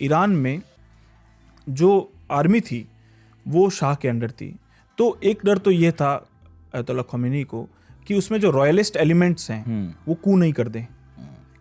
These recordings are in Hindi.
ईरान में जो आर्मी थी वो शाह के अंडर थी, तो एक डर तो ये था अयतुल्ला ख़ोमेनी को कि उसमें जो रॉयलिस्ट एलिमेंट्स हैं वो कू नहीं कर दें,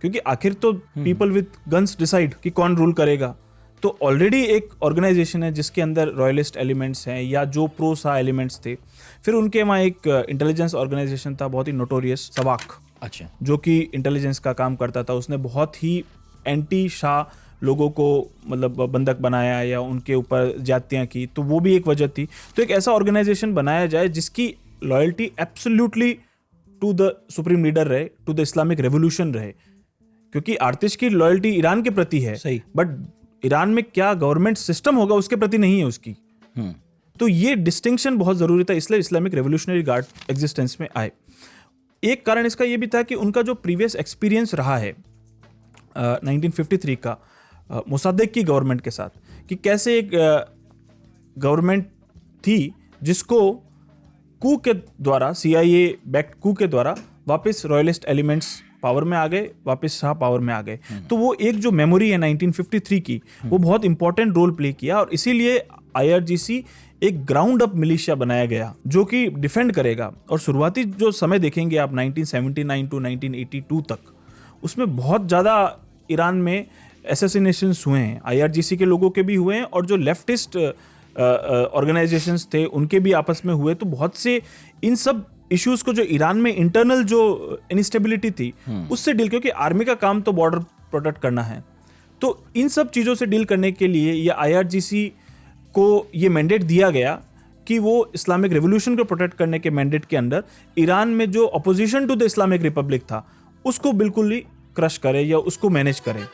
क्योंकि आखिर तो पीपल विद गन्स डिसाइड कि कौन रूल करेगा। तो ऑलरेडी एक ऑर्गेनाइजेशन है जिसके अंदर रॉयलिस्ट एलिमेंट्स हैं या जो प्रो शाह एलिमेंट्स थे। फिर उनके वहाँ एक इंटेलिजेंस ऑर्गेनाइजेशन था बहुत ही नोटोरियस, सवाक, अच्छा, जो कि इंटेलिजेंस का काम करता था। उसने बहुत ही एंटी शाह लोगों को मतलब बंधक बनाया या उनके ऊपर ज्यादतियाँ की, तो वो भी एक वजह थी। तो एक ऐसा ऑर्गेनाइजेशन बनाया जाए जिसकी loyalty absolutely to the supreme leader रहे, टू द इस्लामिक रेवोल्यूशन रहे, क्योंकि आर्टिस्ट की लॉयल्टी ईरान के प्रति है, सही, बट ईरान में क्या गवर्नमेंट सिस्टम होगा उसके प्रति नहीं है उसकी। तो ये डिस्टिंक्शन बहुत जरूरी था, इसलिए इस्लामिक रेवोल्यूशनरी गार्ड एग्जिस्टेंस में आए। एक कारण इसका ये भी था कि उनका जो प्रीवियस एक्सपीरियंस रहा है 1953 का मोसादेक की गवर्नमेंट के साथ, कि कैसे एक गवर्नमेंट थी जिसको कू के द्वारा, CIA बैक्ड कू के द्वारा वापस रॉयलिस्ट एलिमेंट्स पावर में आ गए, वापस शाह पावर में आ गए। तो वो एक जो मेमोरी है 1953 की, वो बहुत इंपॉर्टेंट रोल प्ले किया, और इसीलिए IRGC एक ग्राउंड अप मिलिशिया बनाया गया जो कि डिफेंड करेगा। और शुरुआती जो समय देखेंगे आप 1979 टू 1982 तक, उसमें बहुत ज़्यादा ईरान में असैसिनेशंस हुए हैं, IRGC के लोगों के भी हुए हैं और जो लेफ्टिस्ट ऑर्गेनाइजेशंस थे उनके भी आपस में हुए। तो बहुत से इन सब इश्यूज को, जो ईरान में इंटरनल जो इनस्टेबिलिटी थी उससे डील, क्योंकि आर्मी का काम तो बॉर्डर प्रोटेक्ट करना है, तो इन सब चीज़ों से डील करने के लिए ये IRGC को ये मैंडेट दिया गया कि वो इस्लामिक रेवोल्यूशन को प्रोटेक्ट करने के मैंडेट के अंदर ईरान में जो opposition to the Islamic republic था उसको बिल्कुल ही क्रश करे या उसको मैनेज करे।